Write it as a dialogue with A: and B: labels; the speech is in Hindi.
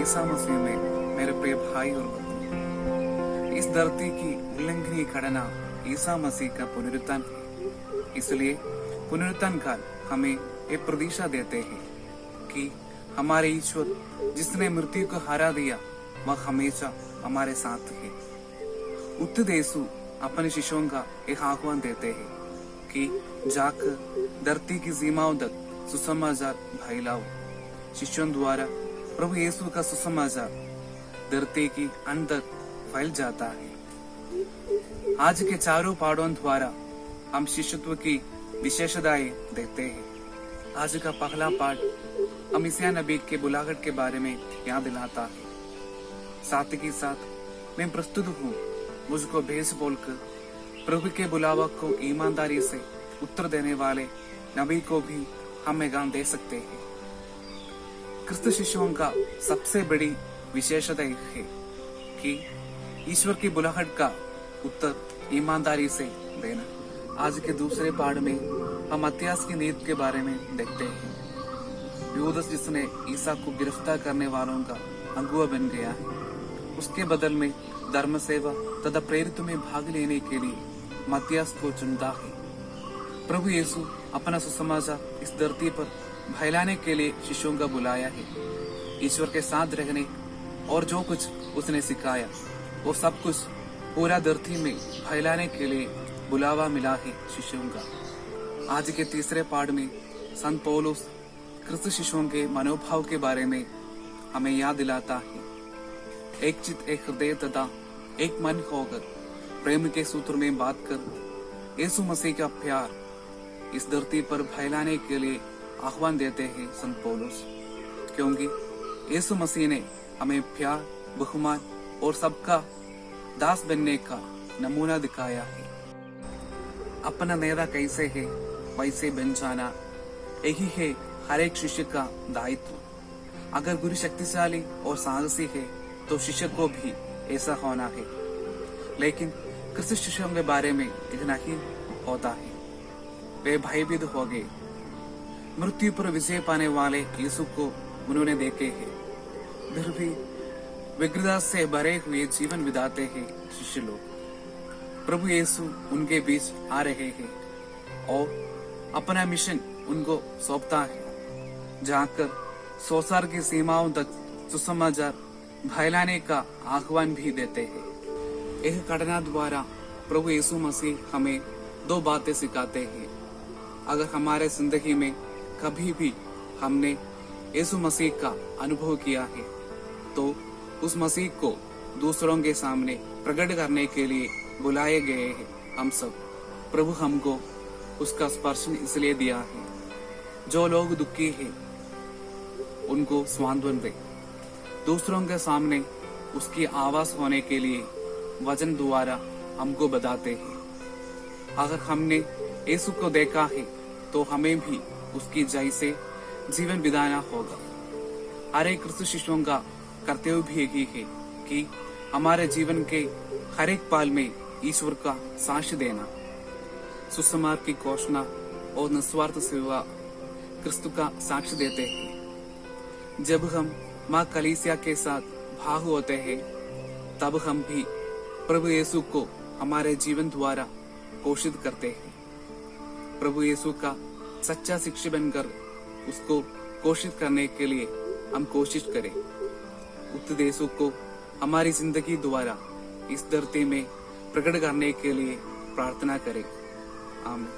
A: ईसा मसीह में मेरे प्रिय भाई और बहनों, इस धरती की उल्लंघनीय घटना ईसा मसीह का पुनरुत्थान है। इसलिए पुनरुत्थान काल हमें एक प्रतीक्षा देते हैं कि हमारे ईश्वर जिसने मृत्यु को हरा दिया वह हमेशा हमारे साथ है। उत्तर यीशु अपने शिष्यों का एक आह्वान देते हैं कि जाकर धरती की सीमाओं तक सुसमाचार फैलाओ। शिष्यों द्वारा प्रभु यीशु का सुसमाचार धरती की अंत तक फैल जाता है। आज के चारों पाठों द्वारा हम शिष्यत्व की विशेषताएं देखते हैं। आज का पहला पाठ हम ईसा नबी के बुलाहट के बारे में याद दिलाता है। साथ ही साथ मैं प्रस्तुत हूँ, मुझको भेज बोलकर प्रभु के बुलावा को ईमानदारी से उत्तर देने वाले नबी को भी हम पैगाम दे सकते हैं। क्रिस्त शिष्यों का सबसे बड़ी विशेषता यह है कि ईश्वर की बुलाहट का उत्तर ईमानदारी से देना। आज के दूसरे पाठ में हम मत्तियास की नीति के बारे में देखते हैं। यूदस जिसने ईसा को गिरफ्तार करने वालों का अगुवा बन गया है, उसके बदल में धर्म सेवा तथा प्रेरित में भाग लेने के लिए मत्तियास को चुनता है। प्रभु यीशु अपना सुसमाचार इस धरती पर फैलाने के लिए शिष्यों का बुलाया है। ईश्वर के साथ रहने और जो कुछ उसने सिखाया वो सब कुछ पूरा धरती में फैलाने के लिए बुलावा मिला है शिष्यों का। आज के तीसरे पाठ में संत पौलुस क्रिस्त शिष्यों के मनोभाव के बारे में हमें याद दिलाता है। एक चित्त, एक हृदय तथा एक मन होकर प्रेम के सूत्र में बात कर यीशु मसीह का प्यार इस धरती पर फैलाने के लिए आह्वान देते हैं संत पौलुस, क्योंकि यीशु मसीह ने हमें प्यार, बहुमान और सबका दास बनने का नमूना दिखाया है। अपना नेता कैसे है वैसे बन जाना, यही है हर एक शिष्य का दायित्व। अगर गुरु शक्तिशाली और साहसी है तो शिष्य को भी ऐसा होना है। लेकिन क्रिस्त शिष्यों के बारे में इतना ही होता है। वे भयभीत हो गए। मृत्यु पर विजय पाने वाले यीशु को उन्होंने देखे है, फिर भी विग्रता से भरे हुए जीवन बिताते हैं शिष्य लोग। प्रभु यीशु उनके बीच आ रहे हैं और अपना मिशन उनको सौंपता है। जाकर संसार की सीमाओं तक सुसमाचार फैलाने का आह्वान भी देते हैं। यह घटना द्वारा प्रभु यीशु मसीह हमें दो बातें सिखाते हैं। अगर हमारे जिंदगी में कभी भी हमने यीशु मसीह का अनुभव किया है तो उस मसीह को दूसरों के सामने प्रकट करने के लिए बुलाए गए हैं हम सब। प्रभु हमको उसका स्पर्श इसलिए दिया है। जो लोग दुखी हैं उनको सांत्वन दे। दूसरों के सामने उसकी आवाज होने के लिए वचन द्वारा हमको बताते हैं। अगर हमने यीशु को देखा है तो हमें भी उसकी जैसे जीवन बिताना होगा। हर एक क्रिस्त शिष्यों का कर्तव्य भी यही है कि हमारे जीवन के हर एक पल में ईश्वर का साक्ष्य देना, सुसमाचार की घोषणा और निस्वार्थ सेवा क्रिस्त का साक्ष्य देते हैं। जब हम माँ कलीसिया के साथ भाग होते हैं तब हम भी प्रभु यीशु को हमारे जीवन द्वारा घोषित करते हैं। प्रभु यीशु का सच्चा शिष्य बनकर उसको घोषित करने के लिए हम कोशिश करें। उत्तर यीशु को हमारी जिंदगी द्वारा इस धरती में प्रकट करने के लिए प्रार्थना करें। आमीन।